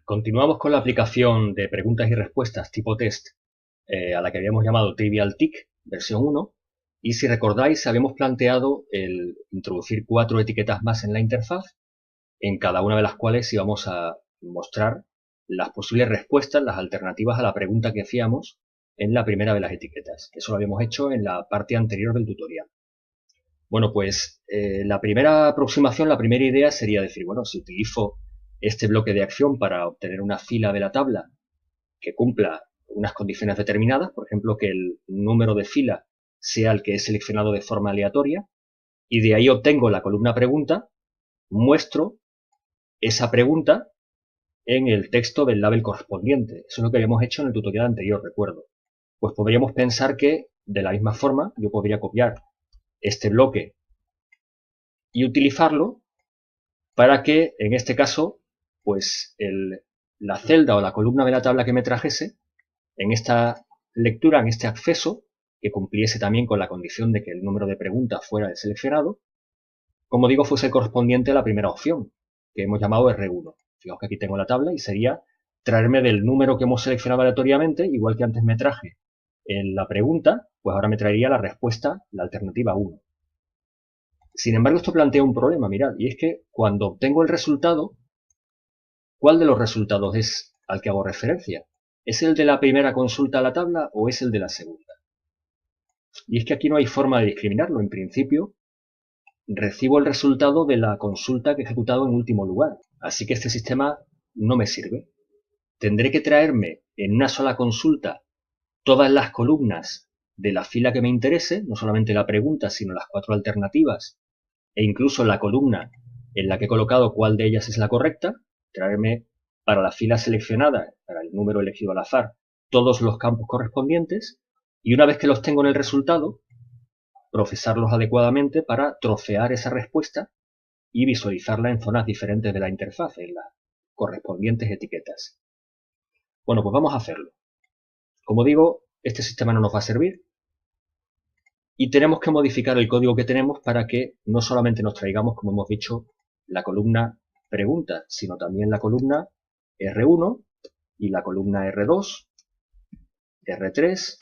Continuamos con la aplicación de preguntas y respuestas tipo test a la que habíamos llamado TrivialTick versión 1, y si recordáis habíamos planteado el introducir 4 etiquetas más en la interfaz, en cada una de las cuales íbamos a mostrar las posibles respuestas, las alternativas a la pregunta que hacíamos en la primera de las etiquetas. Eso lo habíamos hecho en la parte anterior del tutorial. Bueno, pues la primera aproximación, la primera idea sería decir, bueno, si utilizo este bloque de acción para obtener una fila de la tabla que cumpla unas condiciones determinadas, por ejemplo, que el número de fila sea el que he seleccionado de forma aleatoria, y de ahí obtengo la columna pregunta, muestro esa pregunta en el texto del label correspondiente. Eso es lo que habíamos hecho en el tutorial anterior, recuerdo. Pues podríamos pensar que, de la misma forma, yo podría copiar este bloque y utilizarlo para que, en este caso, pues la celda o la columna de la tabla que me trajese, en esta lectura, en este acceso, que cumpliese también con la condición de que el número de preguntas fuera el seleccionado, como digo, fuese correspondiente a la primera opción, que hemos llamado R1. Fijaos que aquí tengo la tabla y sería traerme del número que hemos seleccionado aleatoriamente, igual que antes me traje en la pregunta, pues ahora me traería la respuesta, la alternativa 1. Sin embargo, esto plantea un problema, mirad, y es que cuando obtengo el resultado, ¿cuál de los resultados es al que hago referencia? ¿Es el de la primera consulta a la tabla o es el de la segunda? Y es que aquí no hay forma de discriminarlo. En principio, recibo el resultado de la consulta que he ejecutado en último lugar. Así que este sistema no me sirve. Tendré que traerme en una sola consulta todas las columnas de la fila que me interese, no solamente la pregunta, sino las 4 alternativas, e incluso la columna en la que he colocado cuál de ellas es la correcta, traerme para la fila seleccionada, para el número elegido al azar, todos los campos correspondientes, y una vez que los tengo en el resultado, procesarlos adecuadamente para trocear esa respuesta y visualizarla en zonas diferentes de la interfaz, en las correspondientes etiquetas. Bueno, pues vamos a hacerlo. Como digo, este sistema no nos va a servir y tenemos que modificar el código que tenemos para que no solamente nos traigamos, como hemos dicho, la columna pregunta, sino también la columna R1 y la columna R2, R3,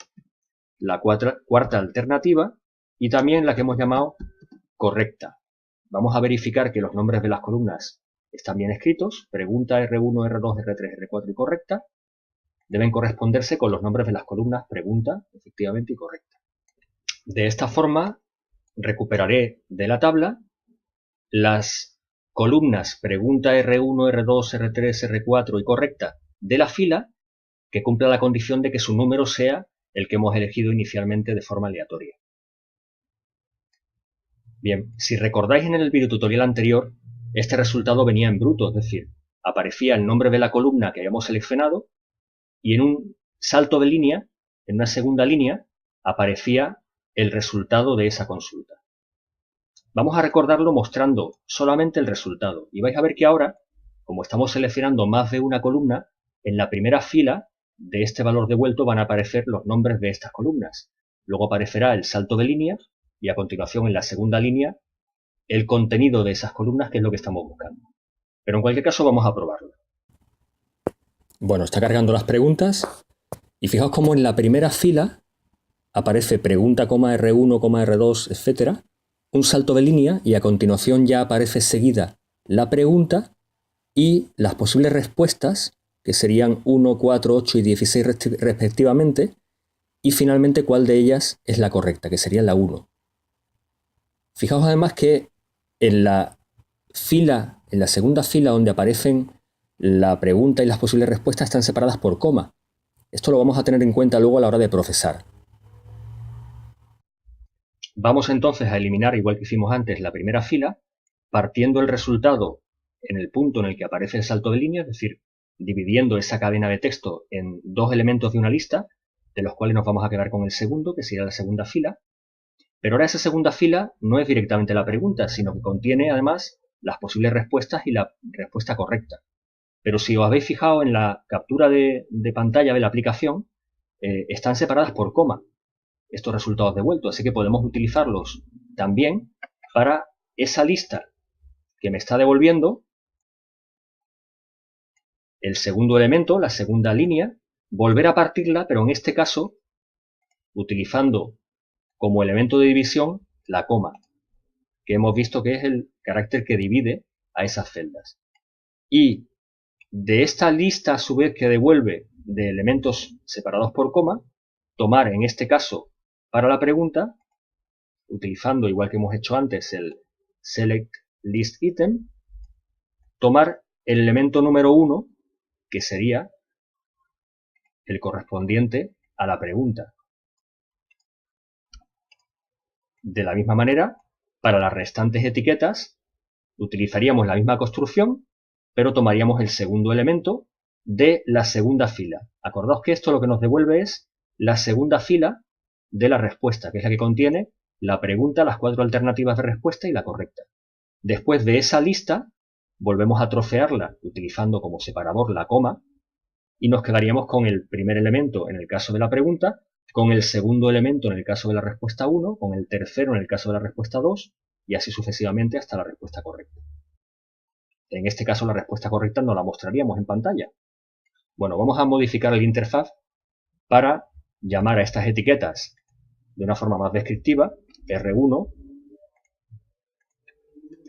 la cuarta alternativa y también la que hemos llamado correcta. Vamos a verificar que los nombres de las columnas están bien escritos. Pregunta R1, R2, R3, R4 y correcta deben corresponderse con los nombres de las columnas pregunta, efectivamente, y correcta. De esta forma recuperaré de la tabla las columnas pregunta R1, R2, R3, R4 y correcta de la fila que cumpla la condición de que su número sea el que hemos elegido inicialmente de forma aleatoria. Bien, si recordáis en el videotutorial anterior, este resultado venía en bruto, es decir, aparecía el nombre de la columna que habíamos seleccionado y en un salto de línea, en una segunda línea, aparecía el resultado de esa consulta. Vamos a recordarlo mostrando solamente el resultado y vais a ver que ahora, como estamos seleccionando más de una columna, en la primera fila de este valor devuelto van a aparecer los nombres de estas columnas. Luego aparecerá el salto de línea y a continuación en la segunda línea el contenido de esas columnas, que es lo que estamos buscando. Pero en cualquier caso vamos a probarlo. Bueno, está cargando las preguntas y fijaos cómo en la primera fila aparece pregunta, R1, R2, etcétera, un salto de línea y a continuación ya aparece seguida la pregunta y las posibles respuestas, que serían 1, 4, 8 y 16 respectivamente, y finalmente cuál de ellas es la correcta, que sería la 1. Fijaos además que en la segunda fila donde aparecen la pregunta y las posibles respuestas están separadas por coma. Esto lo vamos a tener en cuenta luego a la hora de procesar. Vamos entonces a eliminar, igual que hicimos antes, la primera fila, partiendo el resultado en el punto en el que aparece el salto de línea, es decir, dividiendo esa cadena de texto en dos elementos de una lista, de los cuales nos vamos a quedar con el segundo, que sería la segunda fila. Pero ahora esa segunda fila no es directamente la pregunta, sino que contiene además las posibles respuestas y la respuesta correcta. Pero si os habéis fijado en la captura de pantalla de la aplicación, están separadas por coma estos resultados devueltos, así que podemos utilizarlos también para esa lista que me está devolviendo el segundo elemento, la segunda línea, volver a partirla, pero en este caso utilizando como elemento de división la coma, que hemos visto que es el carácter que divide a esas celdas. Y de esta lista a su vez que devuelve de elementos separados por coma, tomar en este caso para la pregunta, utilizando igual que hemos hecho antes el select list item, tomar el elemento número 1, que sería el correspondiente a la pregunta. De la misma manera, para las restantes etiquetas, utilizaríamos la misma construcción, pero tomaríamos el segundo elemento de la segunda fila. Acordaos que esto lo que nos devuelve es la segunda fila de la respuesta, que es la que contiene la pregunta, las 4 alternativas de respuesta y la correcta. Después de esa lista, volvemos a trocearla utilizando como separador la coma y nos quedaríamos con el primer elemento en el caso de la pregunta, con el segundo elemento en el caso de la respuesta 1, con el tercero en el caso de la respuesta 2 y así sucesivamente hasta la respuesta correcta. En este caso la respuesta correcta no la mostraríamos en pantalla. Bueno, vamos a modificar el interfaz para llamar a estas etiquetas de una forma más descriptiva, R1,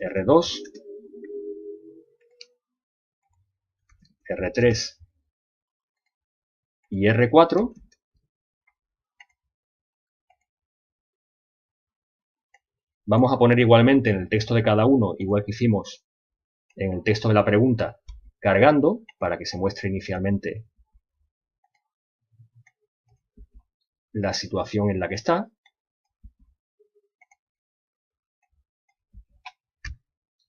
R2, R3 y R4. Vamos a poner igualmente en el texto de cada uno, igual que hicimos en el texto de la pregunta, cargando, para que se muestre inicialmente la situación en la que está.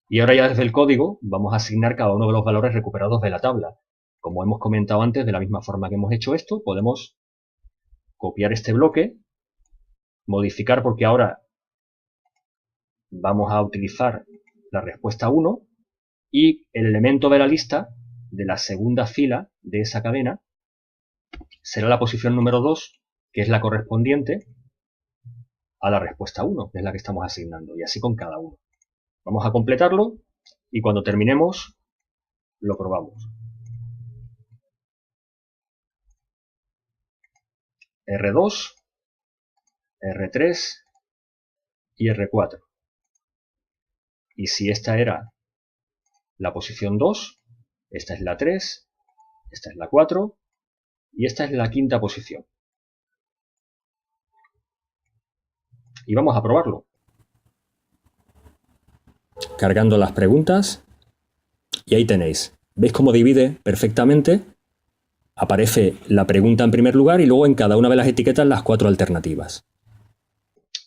Y ahora ya desde el código vamos a asignar cada uno de los valores recuperados de la tabla. Como hemos comentado antes, de la misma forma que hemos hecho esto, podemos copiar este bloque, modificar porque ahora vamos a utilizar la respuesta 1 y el elemento de la lista de la segunda fila de esa cadena será la posición número 2, que es la correspondiente a la respuesta 1, que es la que estamos asignando, y así con cada uno. Vamos a completarlo y cuando terminemos lo probamos. R2, R3 y R4. Y si esta era la posición 2, esta es la 3, esta es la 4 y esta es la quinta posición. Y vamos a probarlo. Cargando las preguntas y ahí tenéis. ¿Veis cómo divide perfectamente? Aparece la pregunta en primer lugar y luego en cada una de las etiquetas las 4 alternativas.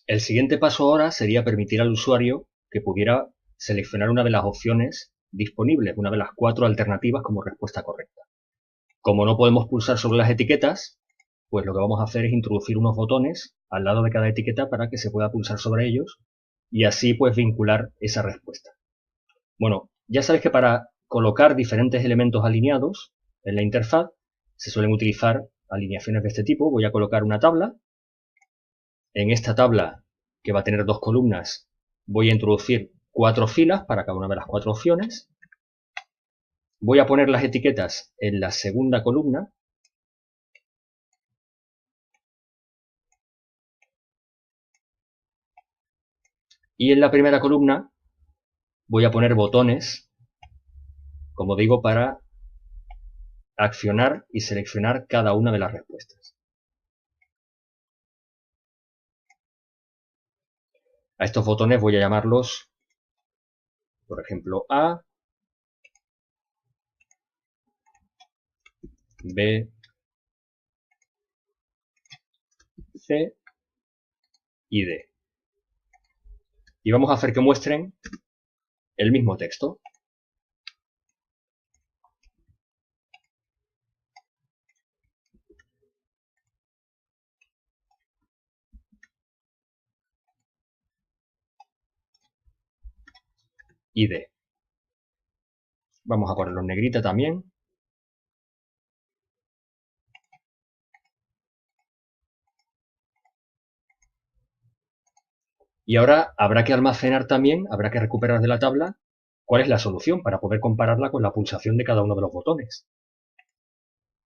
El siguiente paso ahora sería permitir al usuario que pudiera seleccionar una de las opciones disponibles, una de las 4 alternativas como respuesta correcta. Como no podemos pulsar sobre las etiquetas, pues lo que vamos a hacer es introducir unos botones al lado de cada etiqueta para que se pueda pulsar sobre ellos y así pues vincular esa respuesta. Bueno, ya sabéis que para colocar diferentes elementos alineados en la interfaz se suelen utilizar alineaciones de este tipo. Voy a colocar una tabla. En esta tabla, que va a tener 2 columnas, voy a introducir 4 filas para cada una de las 4 opciones. Voy a poner las etiquetas en la segunda columna. Y en la primera columna voy a poner botones, como digo, para accionar y seleccionar cada una de las respuestas. A estos botones voy a llamarlos, por ejemplo, A, B, C y D. Y vamos a hacer que muestren el mismo texto. Y D. Vamos a ponerlo en negrita también. Y ahora habrá que almacenar también, habrá que recuperar de la tabla cuál es la solución para poder compararla con la pulsación de cada uno de los botones.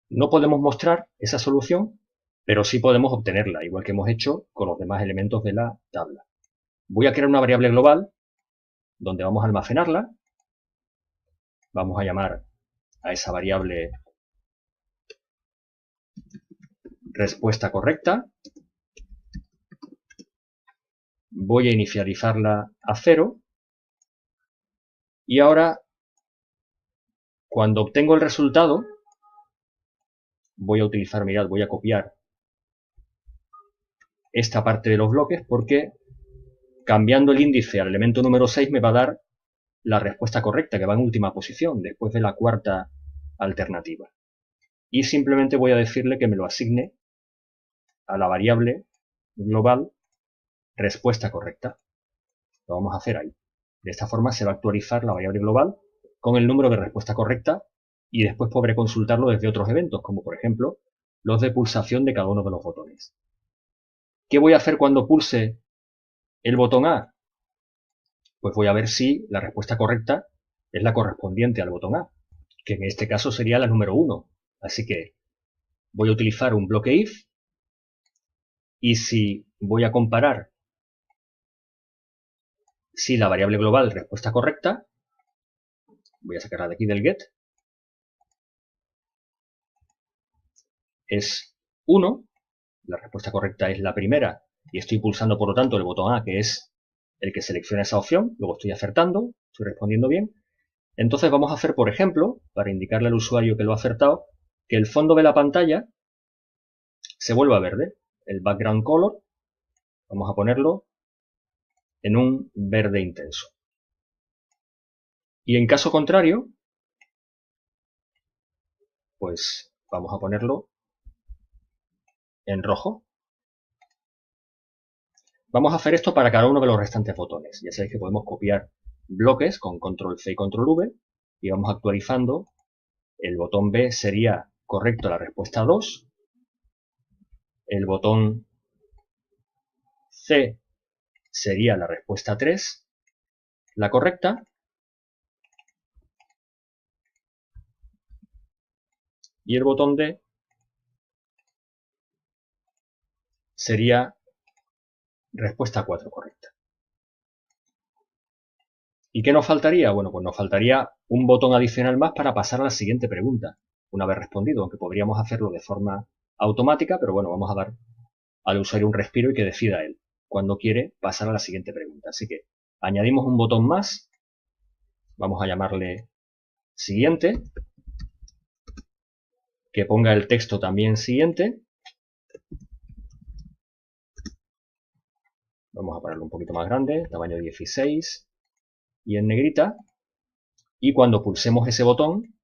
No podemos mostrar esa solución, pero sí podemos obtenerla, igual que hemos hecho con los demás elementos de la tabla. Voy a crear una variable global donde vamos a almacenarla. Vamos a llamar a esa variable respuesta correcta. Voy a inicializarla a 0. Y ahora, cuando obtengo el resultado, voy a utilizar, mirad, voy a copiar esta parte de los bloques porque cambiando el índice al elemento número 6 me va a dar la respuesta correcta, que va en última posición, después de la cuarta alternativa. Y simplemente voy a decirle que me lo asigne a la variable global respuesta correcta. Lo vamos a hacer ahí. De esta forma se va a actualizar la variable global con el número de respuesta correcta y después podré consultarlo desde otros eventos, como por ejemplo los de pulsación de cada uno de los botones. ¿Qué voy a hacer cuando pulse el botón A? Pues voy a ver si la respuesta correcta es la correspondiente al botón A, que en este caso sería la número 1. Así que voy a utilizar un bloque if y si voy a comparar si la variable global respuesta correcta, voy a sacarla de aquí del get, es 1, la respuesta correcta es la primera y estoy pulsando por lo tanto el botón A, que es el que selecciona esa opción, luego estoy acertando, estoy respondiendo bien. Entonces vamos a hacer, por ejemplo, para indicarle al usuario que lo ha acertado, que el fondo de la pantalla se vuelva verde. El background color, vamos a ponerlo en un verde intenso. Y en caso contrario, pues vamos a ponerlo en rojo. Vamos a hacer esto para cada uno de los restantes botones. Ya sabéis que podemos copiar bloques con control C y control V y vamos actualizando. El botón B sería correcto la respuesta 2. El botón C sería la respuesta 3, la correcta. Y el botón D sería respuesta 4 correcta. ¿Y qué nos faltaría? Bueno, pues nos faltaría un botón adicional más para pasar a la siguiente pregunta, una vez respondido, aunque podríamos hacerlo de forma automática, pero bueno, vamos a dar al usuario un respiro y que decida él cuando quiere pasar a la siguiente pregunta. Así que añadimos un botón más, vamos a llamarle siguiente, que ponga el texto también siguiente. Vamos a ponerlo un poquito más grande, tamaño 16 y en negrita. Y cuando pulsemos ese botón,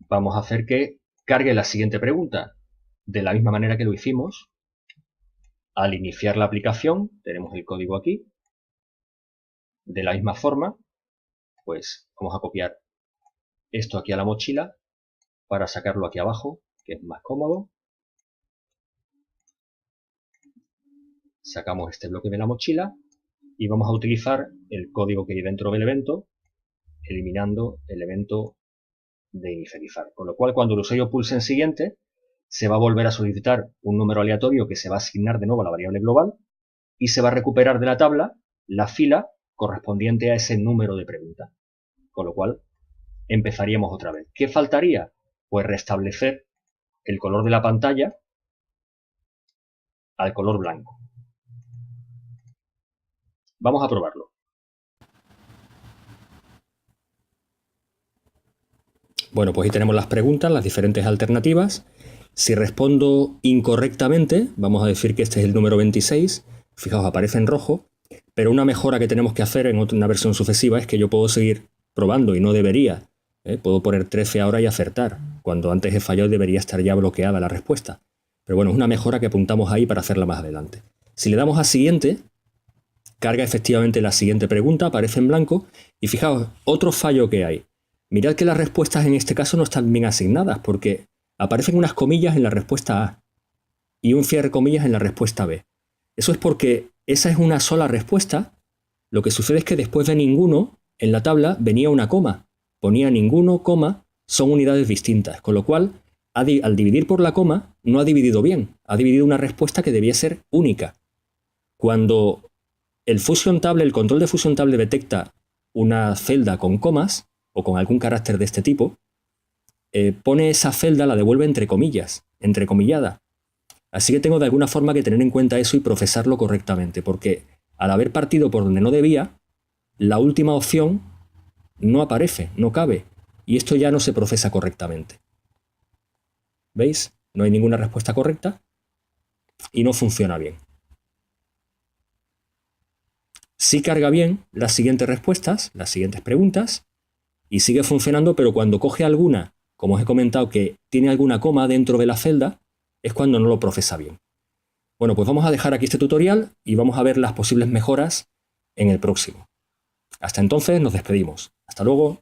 vamos a hacer que cargue la siguiente pregunta. De la misma manera que lo hicimos al iniciar la aplicación, tenemos el código aquí. De la misma forma, pues vamos a copiar esto aquí a la mochila para sacarlo aquí abajo, que es más cómodo. Sacamos este bloque de la mochila y vamos a utilizar el código que hay dentro del evento, eliminando el evento de inicializar. Con lo cual, cuando el usuario pulse en siguiente, se va a volver a solicitar un número aleatorio que se va a asignar de nuevo a la variable global y se va a recuperar de la tabla la fila correspondiente a ese número de pregunta. Con lo cual, empezaríamos otra vez. ¿Qué faltaría? Pues restablecer el color de la pantalla al color blanco. Vamos a probarlo. Bueno, pues ahí tenemos las preguntas, las diferentes alternativas. Si respondo incorrectamente, vamos a decir que este es el número 26, fijaos, aparece en rojo, pero una mejora que tenemos que hacer en una versión sucesiva es que yo puedo seguir probando y no debería. Puedo poner 13 ahora y acertar, cuando antes he fallado debería estar ya bloqueada la respuesta. Pero bueno, es una mejora que apuntamos ahí para hacerla más adelante. Si le damos a siguiente, carga efectivamente la siguiente pregunta, aparece en blanco, y fijaos, otro fallo que hay. Mirad que las respuestas en este caso no están bien asignadas, porque aparecen unas comillas en la respuesta A y un cierre comillas en la respuesta B. Eso es porque esa es una sola respuesta. Lo que sucede es que después de ninguno, en la tabla venía una coma. ponía ninguno, coma, son unidades distintas, con lo cual, al dividir por la coma, no ha dividido bien, ha dividido una respuesta que debía ser única. Cuando el Fusion Table, el control de Fusion Table detecta una celda con comas, o con algún carácter de este tipo, pone esa celda, la devuelve entre comillas, entrecomillada. Así que tengo de alguna forma que tener en cuenta eso y procesarlo correctamente, porque al haber partido por donde no debía, la última opción no aparece, no cabe, y esto ya no se procesa correctamente. ¿Veis? No hay ninguna respuesta correcta y no funciona bien. Sí carga bien las siguientes respuestas, las siguientes preguntas, y sigue funcionando, pero cuando coge alguna, como os he comentado, que tiene alguna coma dentro de la celda, es cuando no lo procesa bien. Bueno, pues vamos a dejar aquí este tutorial y vamos a ver las posibles mejoras en el próximo. Hasta entonces nos despedimos. Hasta luego.